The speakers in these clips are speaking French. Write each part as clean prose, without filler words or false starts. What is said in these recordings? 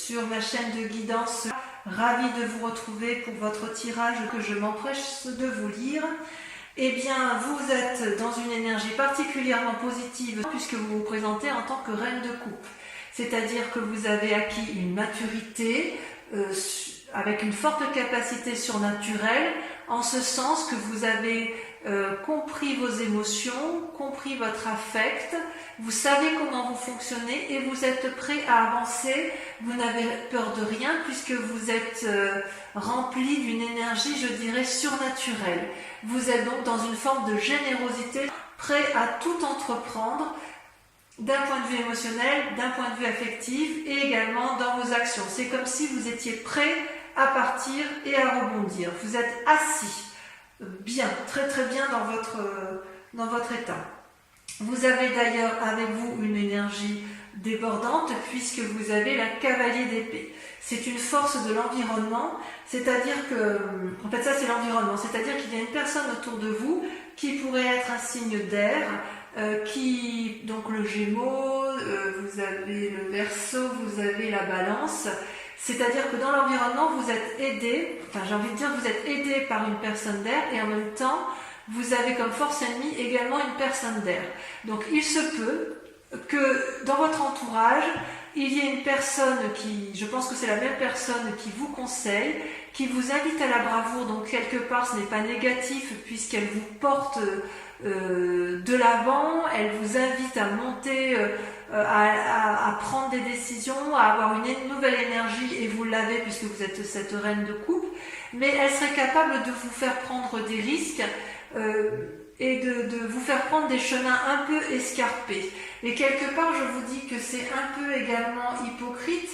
sur ma chaîne de guidance. Ravie de vous retrouver pour votre tirage que je m'empresse de vous lire. Eh bien, vous êtes dans une énergie particulièrement positive puisque vous vous présentez en tant que reine de coupe. C'est-à-dire que vous avez acquis une maturité avec une forte capacité surnaturelle, en ce sens que vous avez compris vos émotions, compris votre affect, vous savez comment vous fonctionnez et vous êtes prêt à avancer, vous n'avez peur de rien puisque vous êtes rempli d'une énergie, je dirais, surnaturelle. Vous êtes donc dans une forme de générosité, prêt à tout entreprendre, d'un point de vue émotionnel, d'un point de vue affectif et également dans vos actions. C'est comme si vous étiez prêt à partir et à rebondir. Vous êtes assis, bien, très très bien dans votre état. Vous avez d'ailleurs avec vous une énergie débordante puisque vous avez la cavalier d'épée. C'est une force de l'environnement, c'est-à-dire que, en fait ça c'est l'environnement, c'est-à-dire qu'il y a une personne autour de vous qui pourrait être un signe d'air, donc le Gémeaux, vous avez le Verseau, vous avez la Balance. C'est-à-dire que dans l'environnement, vous êtes aidé, j'ai envie de dire, vous êtes aidé par une personne d'air et en même temps, vous avez comme force ennemie également une personne d'air. Donc il se peut que dans votre entourage, il y ait une personne je pense que c'est la même personne qui vous conseille, qui vous invite à la bravoure, donc quelque part ce n'est pas négatif puisqu'elle vous porte de l'avant, elle vous invite à monter, à prendre des décisions, à avoir une nouvelle énergie, et vous l'avez puisque vous êtes cette reine de coupe, mais elle serait capable de vous faire prendre des risques et de vous faire prendre des chemins un peu escarpés. Et quelque part, je vous dis que c'est un peu également hypocrite,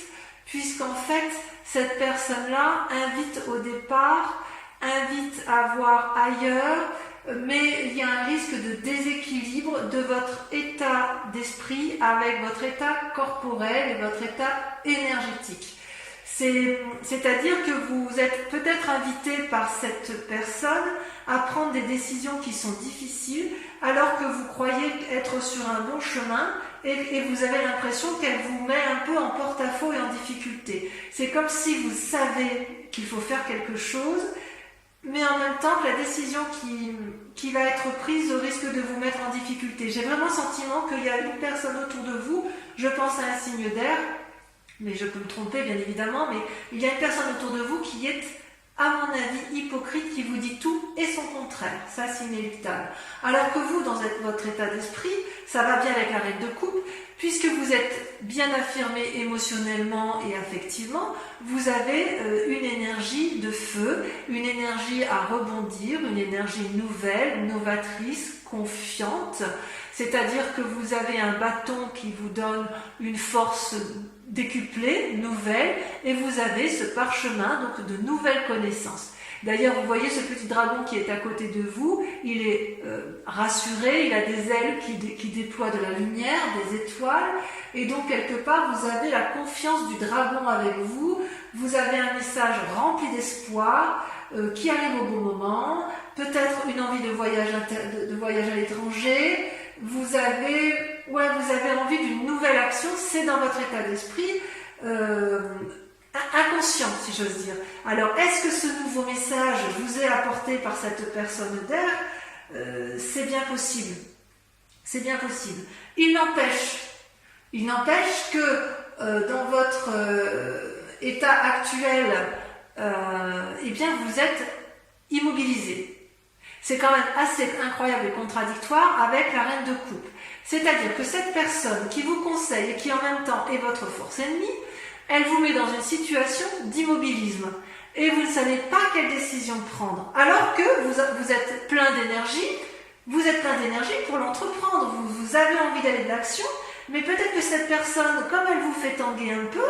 puisqu'en fait, cette personne-là invite au départ, invite à voir ailleurs, mais il y a un risque de déséquilibre de votre état d'esprit avec votre état corporel et votre état énergétique. C'est-à-dire que vous êtes peut-être invité par cette personne à prendre des décisions qui sont difficiles alors que vous croyez être sur un bon chemin et vous avez l'impression qu'elle vous met un peu en porte-à-faux et en difficulté. C'est comme si vous savez qu'il faut faire quelque chose, mais en même temps que la décision qui va être prise risque de vous mettre en difficulté. J'ai vraiment le sentiment qu'il y a une personne autour de vous, je pense à un signe d'air, mais je peux me tromper bien évidemment, mais il y a une personne autour de vous qui est, à mon avis, hypocrite, qui vous dit tout et son contraire. Ça, c'est inéluctable. Alors que vous, dans votre état d'esprit, ça va bien avec la reine de coupe, puisque vous êtes bien affirmé émotionnellement et affectivement, vous avez une énergie de feu, une énergie à rebondir, une énergie nouvelle, novatrice, confiante, c'est-à-dire que vous avez un bâton qui vous donne une force décuplée, nouvelle, et vous avez ce parchemin donc de nouvelles connaissances. D'ailleurs, vous voyez ce petit dragon qui est à côté de vous, il est rassuré, il a des ailes qui déploient de la lumière, des étoiles, et donc quelque part vous avez la confiance du dragon avec vous, vous avez un message rempli d'espoir qui arrive au bon moment, peut-être une envie de voyage à l'étranger, vous avez envie d'une nouvelle action, c'est dans votre état d'esprit inconscient, si j'ose dire. Alors, est-ce que ce nouveau message vous est apporté par cette personne d'air? C'est bien possible. C'est bien possible. Il n'empêche que dans votre état actuel, eh bien, vous êtes immobilisé. C'est quand même assez incroyable et contradictoire avec la reine de coupe. C'est-à-dire que cette personne qui vous conseille et qui en même temps est votre force ennemie, elle vous met dans une situation d'immobilisme et vous ne savez pas quelle décision prendre. Alors que vous êtes plein d'énergie pour l'entreprendre, vous avez envie d'aller de l'action, mais peut-être que cette personne, comme elle vous fait tanguer un peu,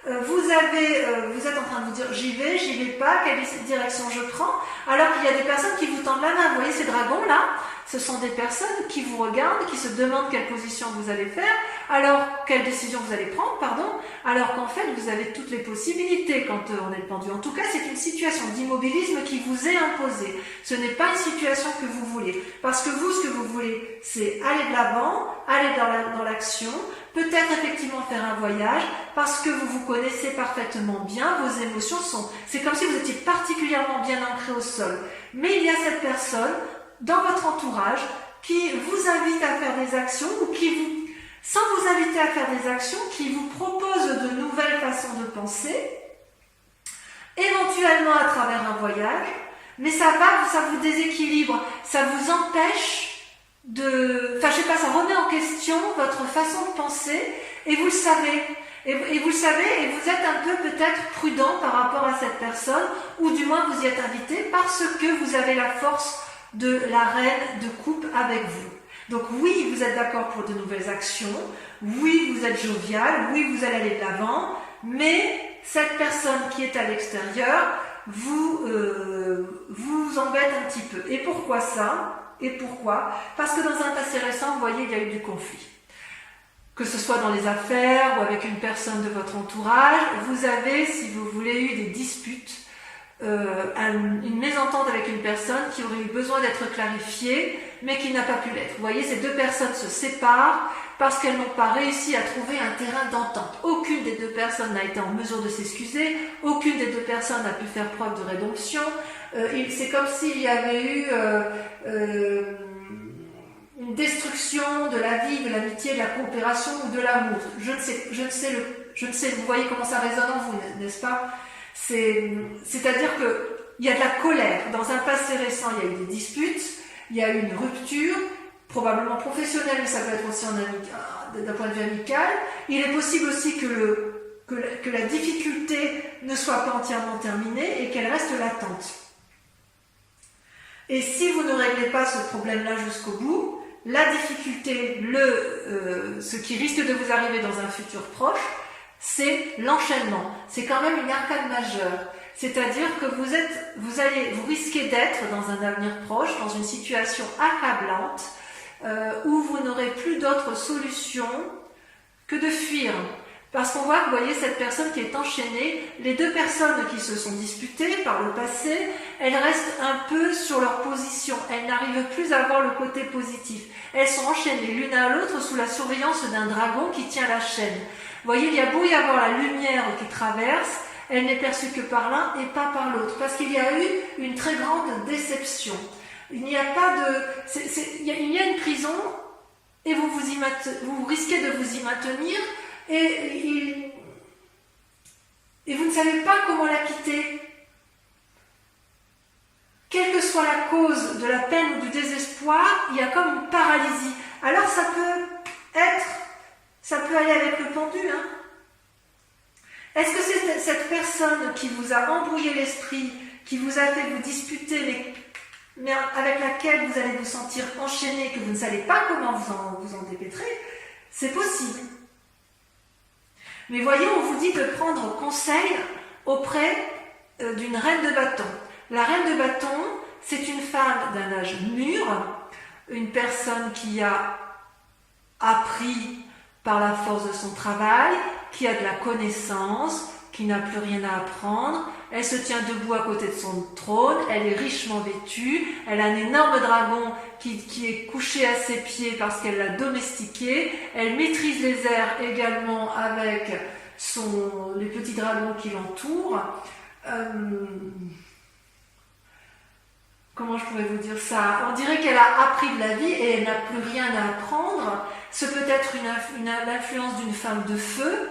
vous êtes en train de vous dire j'y vais pas, quelle direction je prends, alors qu'il y a des personnes qui vous tendent la main. Vous voyez ces dragons là, ce sont des personnes qui vous regardent, qui se demandent quelle position vous allez faire, alors quelle décision vous allez prendre, pardon, alors qu'en fait vous avez toutes les possibilités quand on est pendu. En tout cas, c'est une situation d'immobilisme qui vous est imposée. Ce n'est pas une situation que vous voulez. Parce que vous, ce que vous voulez, c'est aller de l'avant, aller dans l'action, peut-être effectivement faire un voyage, parce que vous vous connaissez parfaitement bien, vos émotions sont... C'est comme si vous étiez particulièrement bien ancré au sol. Mais il y a cette personne dans votre entourage qui vous invite à faire des actions ou qui vous, sans vous inviter à faire des actions, qui vous propose de nouvelles façons de penser, éventuellement à travers un voyage, mais ça vous déséquilibre, ça vous empêche de... Enfin, je sais pas, ça remet en question votre façon de penser et vous le savez. Et vous le savez, et vous êtes un peu peut-être prudent par rapport à cette personne, ou du moins vous y êtes invité parce que vous avez la force de la reine de coupe avec vous. Donc oui, vous êtes d'accord pour de nouvelles actions, oui, vous êtes jovial, oui, vous allez aller de l'avant, mais cette personne qui est à l'extérieur vous embête un petit peu. Et pourquoi ça? Et pourquoi? Parce que dans un passé récent, vous voyez, il y a eu du conflit. Que ce soit dans les affaires ou avec une personne de votre entourage, vous avez, si vous voulez, eu des disputes, une mésentente avec une personne qui aurait eu besoin d'être clarifiée, mais qui n'a pas pu l'être. Vous voyez, ces deux personnes se séparent parce qu'elles n'ont pas réussi à trouver un terrain d'entente. Aucune des deux personnes n'a été en mesure de s'excuser, aucune des deux personnes n'a pu faire preuve de rédemption. C'est comme s'il y avait eu une destruction de la vie, de l'amitié, de la coopération ou de l'amour. Je ne sais, vous voyez comment ça résonne en vous, n'est-ce pas? C'est-à-dire que il y a de la colère. Dans un passé récent, il y a eu des disputes, il y a eu une rupture, probablement professionnelle, mais ça peut être aussi d'un point de vue amical. Il est possible aussi que la difficulté ne soit pas entièrement terminée et qu'elle reste latente. Et si vous ne réglez pas ce problème-là jusqu'au bout, la difficulté, ce qui risque de vous arriver dans un futur proche, c'est l'enchaînement. C'est quand même une arcade majeure. C'est-à-dire que vous risquez d'être dans un avenir proche, dans une situation accablante, où vous n'aurez plus d'autre solution que de fuir. Parce qu'on voit, vous voyez, cette personne qui est enchaînée, les deux personnes qui se sont disputées par le passé, elles restent un peu sur leur position. Elles n'arrivent plus à voir le côté positif. Elles sont enchaînées l'une à l'autre sous la surveillance d'un dragon qui tient la chaîne. Vous voyez, il y a beau y avoir la lumière qui traverse, elle n'est perçue que par l'un et pas par l'autre. Parce qu'il y a eu une très grande déception. Il n'y a pas de... il y a une prison et vous risquez de vous y maintenir et vous ne savez pas comment la quitter. Quelle que soit la cause de la peine ou du désespoir, il y a comme une paralysie. Alors ça peut aller avec le pendu, hein. Est-ce que c'est cette personne qui vous a embrouillé l'esprit, qui vous a fait vous disputer, mais avec laquelle vous allez vous sentir enchaîné, que vous ne savez pas comment vous en dépêtrer? C'est possible. Mais voyez, on vous dit de prendre conseil auprès d'une reine de bâton. La reine de bâton, c'est une femme d'un âge mûr, une personne qui a appris par la force de son travail, qui a de la connaissance, qui n'a plus rien à apprendre. Elle se tient debout à côté de son trône, elle est richement vêtue, elle a un énorme dragon qui est couché à ses pieds parce qu'elle l'a domestiqué, elle maîtrise les airs également avec les petits dragons qui l'entourent. Comment je pourrais vous dire ça? On dirait qu'elle a appris de la vie et elle n'a plus rien à apprendre. Ce peut être l'influence d'une femme de feu,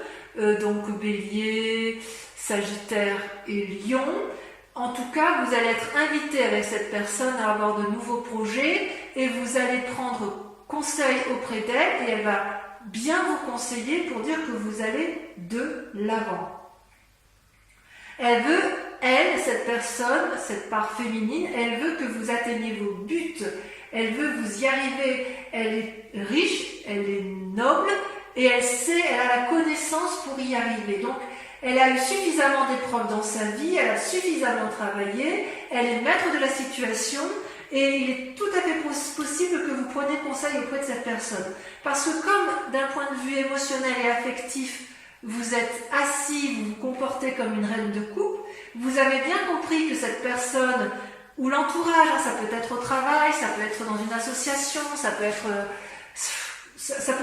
donc Bélier, Sagittaire et Lion. En tout cas, vous allez être invité avec cette personne à avoir de nouveaux projets et vous allez prendre conseil auprès d'elle et elle va bien vous conseiller pour dire que vous allez de l'avant. Cette personne, cette part féminine, elle veut que vous atteigniez vos buts, elle veut vous y arriver, elle est riche, elle est noble et elle a la connaissance pour y arriver. Donc, elle a eu suffisamment d'épreuves dans sa vie, elle a suffisamment travaillé, elle est maître de la situation et il est tout à fait possible que vous preniez conseil auprès de cette personne. Parce que comme d'un point de vue émotionnel et affectif, vous êtes assis, vous vous comportez comme une reine de coupe, vous avez bien compris que cette personne, ou l'entourage, ça peut être au travail, ça peut être dans une association, ça peut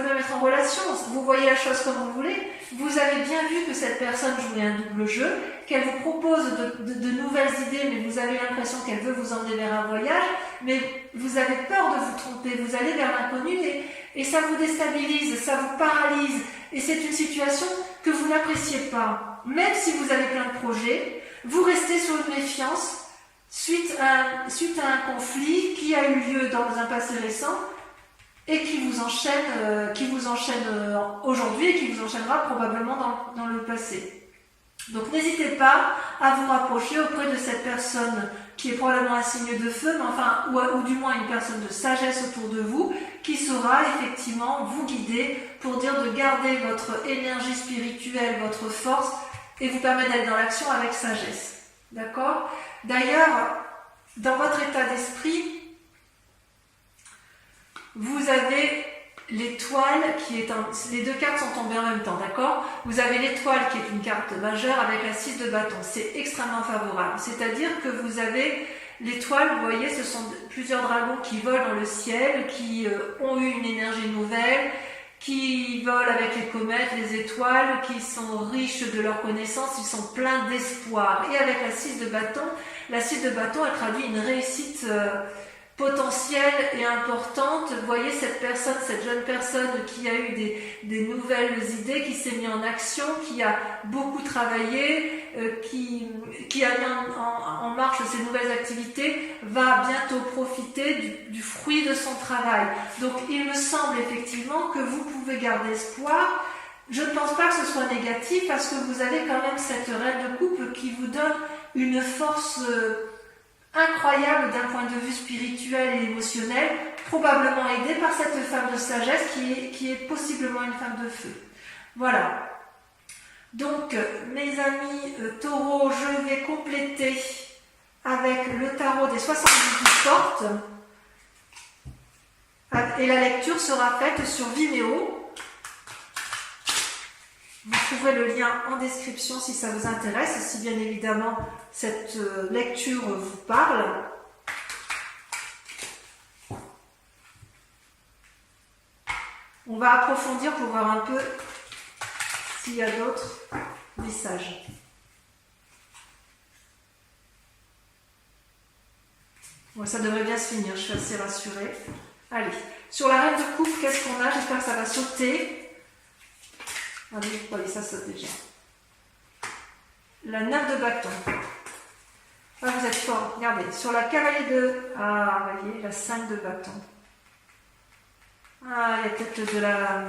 même être en relation, vous voyez la chose comme vous voulez, vous avez bien vu que cette personne jouait un double jeu, qu'elle vous propose de nouvelles idées, mais vous avez l'impression qu'elle veut vous emmener vers un voyage, mais vous avez peur de vous tromper, vous allez vers l'inconnu et ça vous déstabilise, ça vous paralyse, et c'est une situation que vous n'appréciez pas. Même si vous avez plein de projets, vous restez sur une méfiance suite à un conflit qui a eu lieu dans un passé récent, et qui vous enchaîne aujourd'hui et qui vous enchaînera probablement dans le passé. Donc n'hésitez pas à vous rapprocher auprès de cette personne qui est probablement un signe de feu, mais enfin, ou du moins une personne de sagesse autour de vous, qui saura effectivement vous guider pour dire de garder votre énergie spirituelle, votre force, et vous permettre d'aller dans l'action avec sagesse. D'accord ? D'ailleurs, dans votre état d'esprit, vous avez l'étoile qui est les deux cartes sont tombées en même temps, d'accord? Vous avez l'étoile qui est une carte majeure avec la 6 de bâton. C'est extrêmement favorable. C'est-à-dire que vous avez l'étoile, vous voyez, ce sont plusieurs dragons qui volent dans le ciel, qui ont eu une énergie nouvelle, qui volent avec les comètes, les étoiles, qui sont riches de leurs connaissances, ils sont pleins d'espoir. Et avec la 6 de bâton, elle traduit une réussite potentielle et importante. Vous voyez cette jeune personne qui a eu des nouvelles idées, qui s'est mis en action, qui a beaucoup travaillé, qui a mis en marche ses nouvelles activités, va bientôt profiter du fruit de son travail. Donc il me semble effectivement que vous pouvez garder espoir. Je ne pense pas que ce soit négatif parce que vous avez quand même cette reine de coupe qui vous donne une force incroyable d'un point de vue spirituel et émotionnel, probablement aidée par cette femme de sagesse qui est possiblement une femme de feu. Voilà. Donc, mes amis taureaux, je vais compléter avec le tarot des 78 portes. Et la lecture sera faite sur Vimeo. Vous trouverez le lien en description si ça vous intéresse, si bien évidemment cette lecture vous parle. On va approfondir pour voir un peu s'il y a d'autres messages. Bon, ça devrait bien se finir, je suis assez rassurée. Allez, sur la reine de coupe, qu'est-ce qu'on a? J'espère que ça va sauter. Allez, vous voyez, ça saute déjà. La 9 de bâton. Ah, vous êtes fort. Regardez, sur la cavalier de... Ah, vous voyez, la 5 de bâton. Ah, il y a peut-être de la...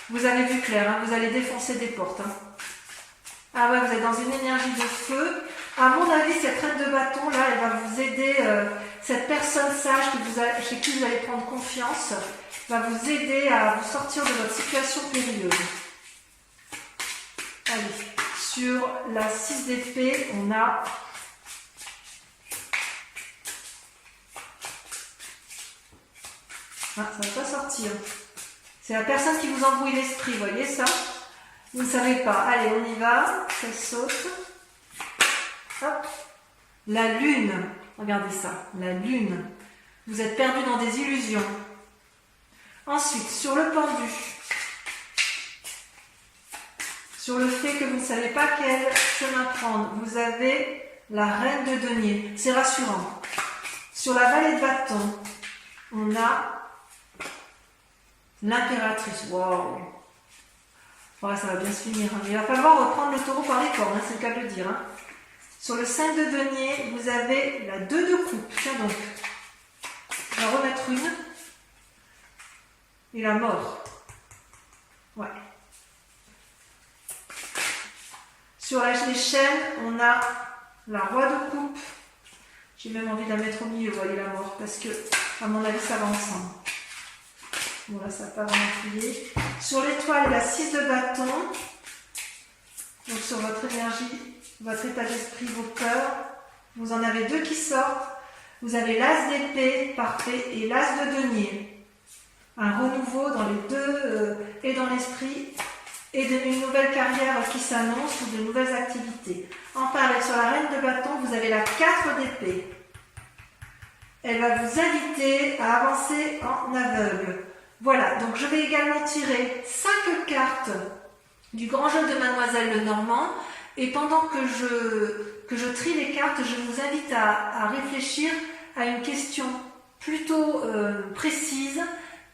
Vous avez vu clair, hein, vous allez défoncer des portes. Hein. Ah ouais, vous êtes dans une énergie de feu. À mon avis, cette reine de bâton, là, elle va vous aider. Cette personne sage chez qui vous allez prendre confiance va vous aider à vous sortir de votre situation périlleuse. Allez, sur la 6 d'épée, on a ça ne va pas sortir. C'est la personne qui vous embrouille l'esprit, vous voyez ça? Vous ne savez pas. Allez, on y va. Ça saute. Hop. La lune. Regardez ça. La lune. Vous êtes perdu dans des illusions. Ensuite, sur le pendu. Sur le fait que vous ne savez pas quel chemin prendre, vous avez la reine de denier. C'est rassurant. Sur la vallée de bâton, on a l'impératrice. Waouh! Ouais, ça va bien se finir. Hein. Il va falloir reprendre le taureau par les cornes, hein, c'est le cas de le dire. Hein. Sur le 5 de denier, vous avez la 2 de coupe. Tiens donc. Je vais en remettre une. Et la mort. Ouais. Sur les chaînes, on a la roi de coupe. J'ai même envie de la mettre au milieu, vous voyez, la mort, parce que, à mon avis, ça va ensemble. Bon, là, ça n'a pas vraiment plié. Sur l'étoile, la 6 de bâton. Donc, sur votre énergie, votre état d'esprit, vos peurs. Vous en avez 2 qui sortent. Vous avez l'as d'épée, parfait, et l'as de denier. Un renouveau dans les deux et dans l'esprit et une nouvelle carrière qui s'annonce ou de nouvelles activités. Enfin, avec sur la reine de bâton, vous avez la 4 d'épée. Elle va vous inviter à avancer en aveugle. Voilà, donc je vais également tirer 5 cartes du grand jeu de Mademoiselle Lenormand. Et pendant que je trie les cartes, je vous invite à réfléchir à une question plutôt précise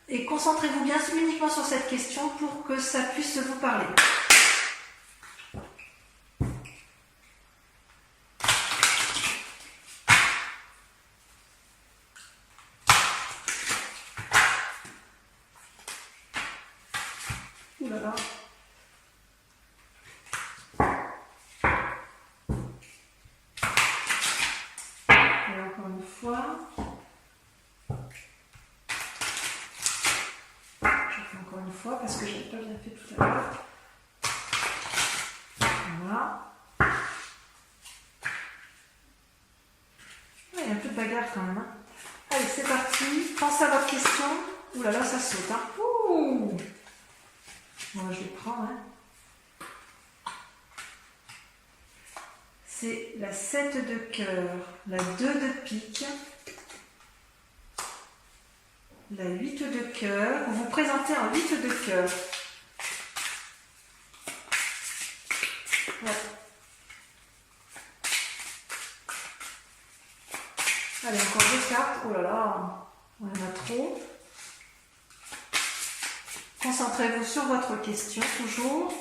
et concentrez-vous bien uniquement sur cette question pour que ça puisse vous parler. Ouh là là. Et encore une fois. Encore une fois parce que je n'avais pas bien fait tout à l'heure. Voilà. Il y a un peu de bagarre quand même. Hein. Allez, c'est parti. Pensez à votre question. Ouh là là, ça saute. Hein. Ouh. Bon, je les prends. Hein. C'est la 7 de cœur, la 2 de pique. La 8 de cœur, vous vous présentez en 8 de cœur. Ouais. Allez, encore 2 cartes. Oh là là, on en a trop. Concentrez-vous sur votre question, toujours.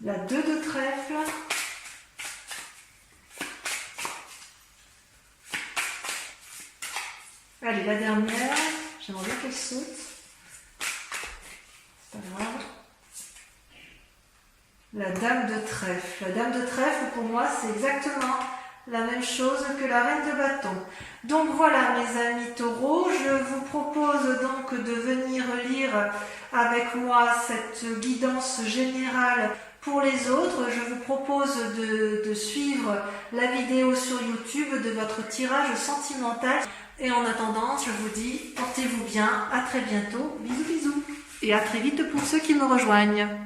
La 2 de trèfle. Allez, la dernière. J'aimerais bien qu'elle saute. C'est pas grave. La dame de trèfle. La dame de trèfle, pour moi, c'est exactement la même chose que la reine de bâton. Donc voilà, mes amis taureaux, je vous propose donc de venir lire avec moi cette guidance générale pour les autres. Je vous propose de suivre la vidéo sur YouTube de votre tirage sentimental. Et en attendant, je vous dis, portez-vous bien, à très bientôt, bisous bisous. Et à très vite pour ceux qui me rejoignent.